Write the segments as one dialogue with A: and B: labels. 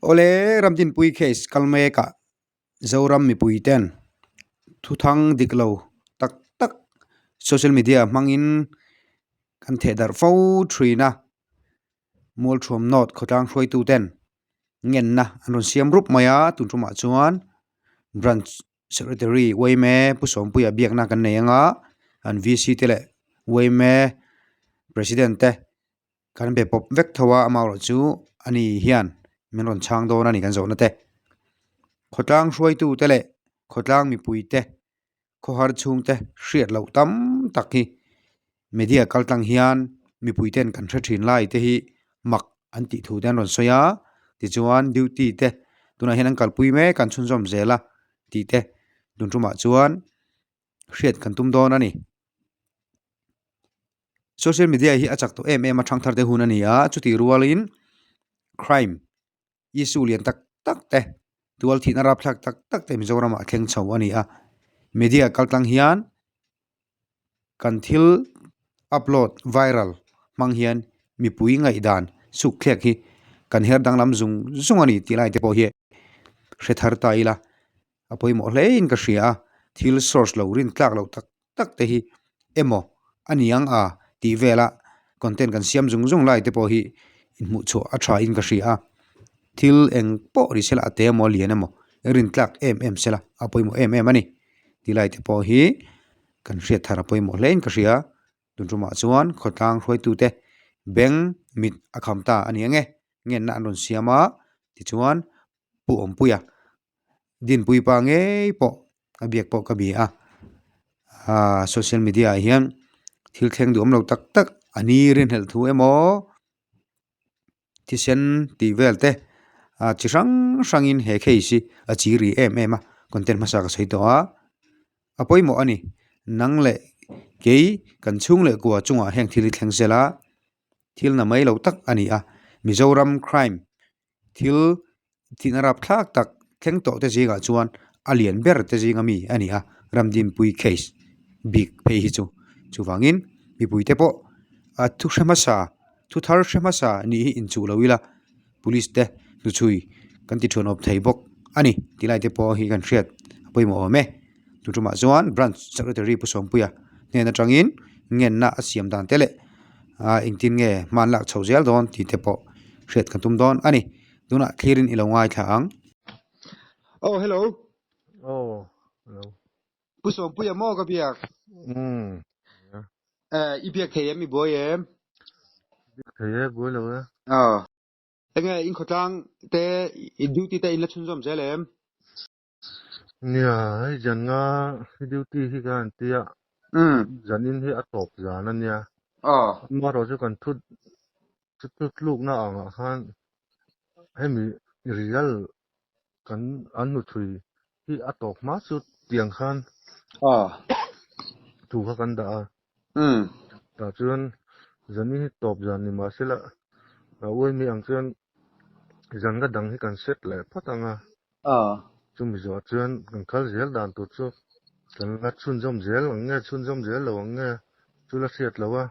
A: ole ramtin pui case kalme ka zoram mi pui ten thu thang diklo tak tak social media mangin kan the dar fo thrina mol thom not khotang hroi tu ten ngen na anon siam rup maya tunruma chuan branch secretary waime pusom puya biak na kan neanga an vc tele waime president te kan be pop vek thawa amawro chu ani hian menon chang do na ni kan zona te khotang hroi tu tele khotang mi pui te kho har chung te hriat lo tam tak hi media kaltang hian mi pui ten kan thathin lai te hi mak anti thu den ron soya ti chuan duty te tuna hian kal pui me kan chun zom zela ti te dunruma chuan hriat kan tum don ani social media hi achak to em athang thar te hun ani a chuti rualin crime isu lian tak tak te dual thina rap thak tak tak te mizorama kheng chho ani a media kaltang hian kan thil upload viral mang hian mi pui ngai dan suk khlek hi kan her dang lam zung ani tilai te po hi hre ta ila apoi mo hlein ka hria thil source lo rin tlak lo tak tak te hi emo aniang a ti vela content kan siam zung lai te po hi inmu cho a tha in ka hria thil eng po ri sela te mo lian emo rin tlak sela apoi mo ani tilai te po hi kan hriat thar apoi mo hlein ka hria tunruma chuan khotang hroi tu te beng mit akhamta ani ange ngen na anon siama ti chuan pu om puya din pui pa nge po abiak po ka bi a social media hian thil thleng du om lo tak tak ani rin hel thu emo ti sen ti velte chi rang in he kheisi a chi ri a content masa ka sei to a apoi mo ani nang le kei kan chung le kwa chunga heng thil thleng zela thil na mai lo tak ani a Mizoram crime thil tinarap thak tak thleng to te jinga chuan alien ber te jinga mi ani a ramdin pui case big pay hi chu wangin mi pui te po thu thar hramasa ni hi in chu lowila police te chu chui kan ti thon op thei bok ani tilai te po hi kan hriat apoi mo me tutuma chuan branch secretary pusom puya ne na tangin ngen na asiam dan tele ingtin nge manlak chhozel don ti te po hriat kan tum don ani tuna clearin ilongai thang hello
B: Hello.
A: pusom puya mo ka biak ibiak thei mi boyem
B: Thầy bố lâu á.
A: Enge in khotang te in duty te in la chun zom zelem
B: Nia, hay dần nga duty hi kan tia. Dần in hi atop dàn anh nia. Mà rồi kan thut lúc na ang khan hay mi real kan anu thui hi atop ma su tiang khan. Tu ka kan da. Ta chuan dần in hi top dàn ni ma sila. Oi mi ang chuan dần ga dang hi kan set le patanga. Chung mi zo chuan kan khal zel dan tu chu kan la chun zom zel lo nge chu la siat lo wa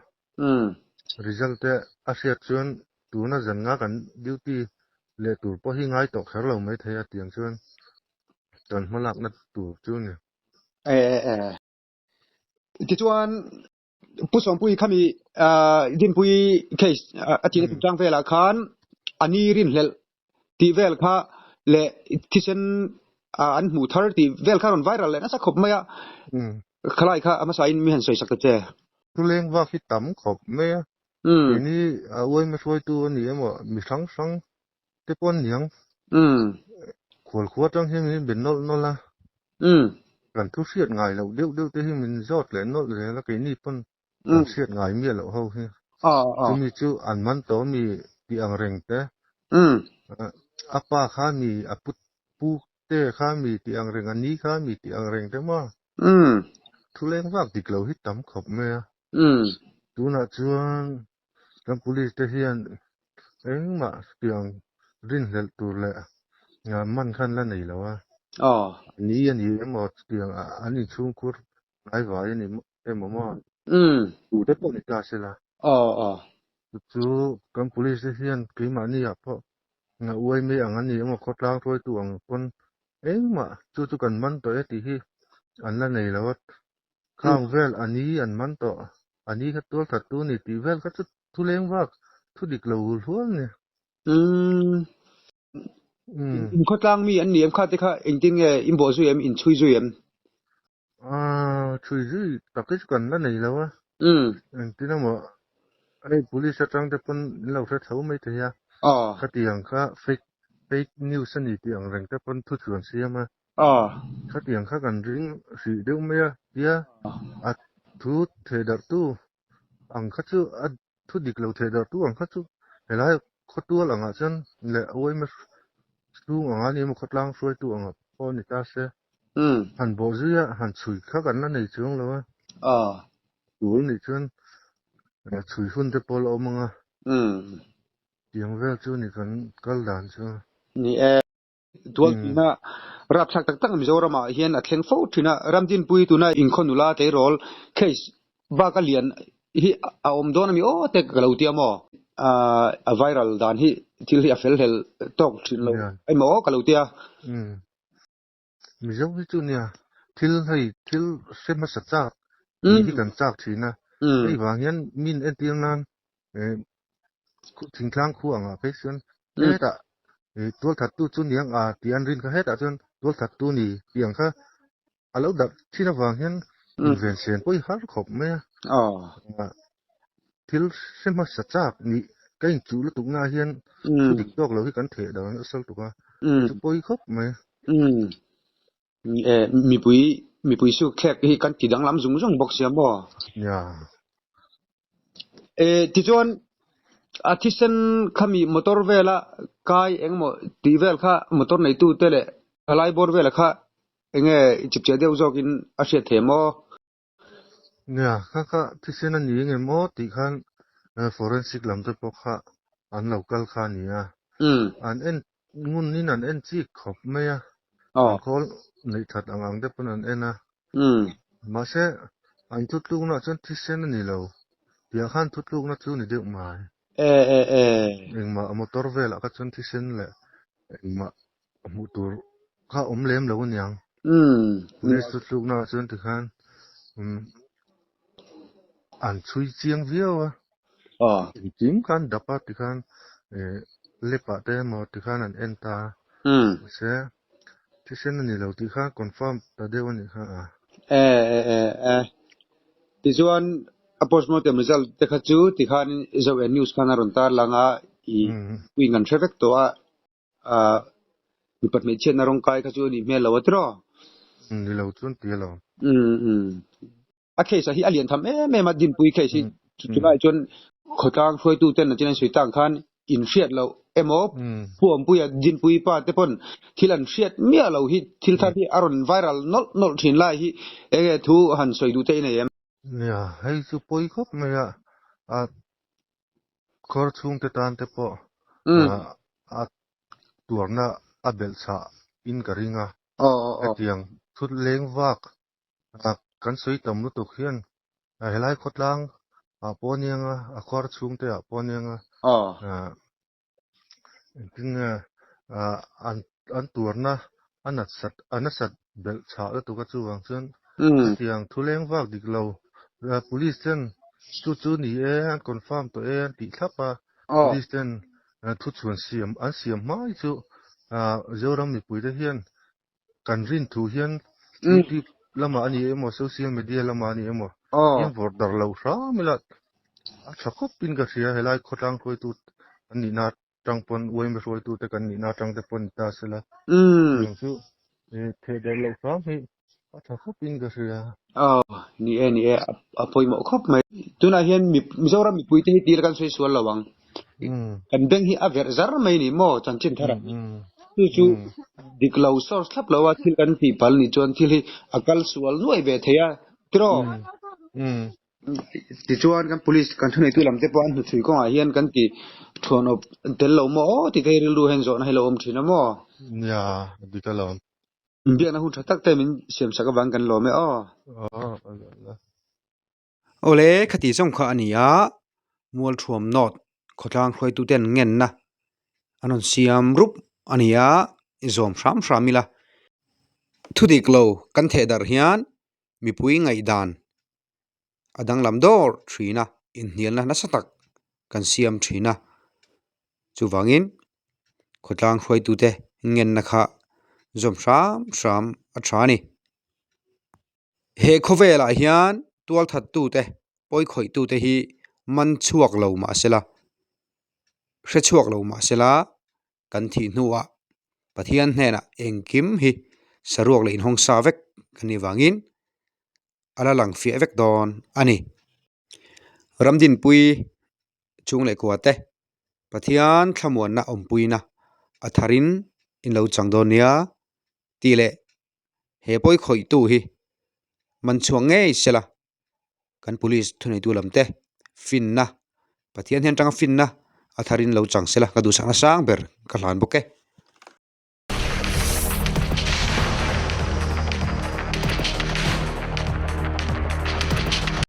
B: result te a siat chuan tu na zan nga kan duty le tur po hi ngai tok khar lo mai thaya tiang chuan kan malak na tu chu ni
A: ti chuan pusom pui khami din pui case atin tang vela khan ani rin hlel ti vel kha le thisen an mu thar ti vel khan viral le na sa khop maya khlai kha ama sain mi han soi sak te
B: tu leng wa hi tam khop me ni oi ma soi tu ni emo mi sang te pon niang khol khuwa tang hi mi ben nol la kan thu siat ngai lo deu te hi min zot le nol le la ke ni pon siat ngai mi lo ho hi chu mi chu an man to mi ti ang reng te apa kha mi aput pu te kha mi ti ang reng ani kha mi ti ang reng te ma thu leng wa dik lo hi tam khop me tu na chuan kan police te hian eng ma tiang rin hel tur le nga man khan la nei lo wa ni emo tiang ani chung kur ai vai ni emo ma tu te po ni ta sela chu kan police te hian ke ma ni ya po nga uai me ang ani emo khotlang roi tu ang pon engma chu kan man to e ti hi an la nei lawat khang vel ani an man to ani kha tol that tu ni ti vel kha chu thu leng wak thu dik lo hul hol ne
A: in khotlang mi an niam kha te kha engting in bo zu em in chui zu em
B: chui zu takich kan la nei lawa tina mo ai police atang te pon lo sa thau mai te ya kha ti ang kha fake news ani ti ang reng te pon thu chuan siama kha ti ang kha kan ring si deu me ya a thu the dar tu ang kha chu a thu dik lo the dar tu ang kha chu helai khotu lang a chan le oi ma tu ang ani mo khotlang soi tu ang pon ni ta se han bo zu ya han chui kha kan na nei chung lo tu ni chun chui hun te pol omanga tiang vel chu ni kan kal dan chu
A: ni dual na rap thak tak tak mi zorama hian a thleng fo thina ramdin pui tuna in khonula te rol case ba ka lian hi a om don mi o te galo ti amo a viral dan hi til hi a fel hel tok thin lo ai mo galo ti
B: mi zo hi chu nia thil sema sa cha hi kan chak thina ei wang hian min en tiang nan khu thingtlang khu anga phesion ta tol that tu chu niang a tian rin kha heta chon tol that tu ni tiang kha alo da thina wang hian invention poi har khop me thil sema sa chak ni kain chu lu tu nga hian chu dik tok lo hi kan the da asal tu ka chu poi khop me
A: mi pui su khek hi kan ti dang lam zung zung box ya mo
B: ya
A: ti chuan artisan khami motor vela kai engmo ti vel kha motor nei tu tele alai bor vela kha enge chipche deu jokin a hria themo
B: ya kha tisen ani nge mo ti khan forensic lam te pok kha an local kha ni ya an en ngun nin an en chi khop me ya kol nei that angang de pun an ena ma se an tutlu na chan tisen ani lo ya khan tutlu na chu ni de mai engma motor vela ka chon tisen le engma motor kha omlem lo nyang police tutlu na chon ti khan an chui chiang viawa tim kan dapat ti khan lepa te mo ti khan an enta se tisen ni lo ti khan confirm ta de woni kha
A: ti chuan a postmortem result te kha chu ti khan zo news kana ron tar langa I ngan traffic to a mi pat me chen na rong kai kha chu ni me lo atro
B: ni lo chun ti lo
A: a case hi alien tham me ma din pui case chu lai chon khotang phoi tu ten na chen sui tang khan in fiat lo emo puam puya din pui pa te pon thilan fiat mia lo hi thil tha hi aron viral nol thin lai hi ege thu han soi du te nei em
B: ya hei chu poi khop me ya a khor chung te tan te po a tuarna a bel cha in karinga atiang thut leng wak kan soi tam lu tu khian helai khotlang a ponianga a khor chung te a ponianga tinga an turna anasat bel cha tu ka chu wang chun atiang thuleng wak diklo police ten chu ni an confirm to an ti thapa police ten thu chuan siam an siam mai chu zoram ni pui de hian kan rin thu hian youtube lama ani emo social media lama ani emo hian vor dar lo sa milat a thakop pin ka sia helai khotang khoi tu ani na tangpon oim roi tu te kan ni na tang te pon ta sela chu the der lo sa mi a thakop pin ka sia
A: ni a poi mo khop mai tuna hian mi zoram mi pui te hi tir kan soi sual lawang kan beng hi a ver zar mai ni mo chan chin thara chu diklau source thap lawa thil kan pi pal ni chon thil hi akal sual nuai be theya tro ti chuan kan police kan thunei tu lamte pon hu thui ko a hian kan ti thon op tel lo mo ti te ril lu hen zo na hello om thina mo
B: ya dikalom
A: biak na hu thatak te min siam saka wang kan lo me ole khati song kha ania mual thuam not khotlang khloi tu ten ngen na anon siam rup ania izom shram-shramila thudik lo kan the dar hian mipui ngai dan adang lam dor thina in hnialna na satak kan siam thina chuwangin khotlang hruai tu te ngen na kha zom shram athani he khovela hian tual that tu te poi khoi tu te hi man chuak lo ma sela hre chuak lo ma sela kan thi hnuwa pathian hena engkim hi saruak le in hong sa vek kani wangin ala lang fi vek don ani ramdin pui chung le kwate pathian thlamuan na ompuina atharin in lo changdonia tile he poi khoi tu hi man chuang nge sela kan police thunei tu lamte finna pathian hen tang finna atharin lo chang sela ka du sang ber ka hlan boke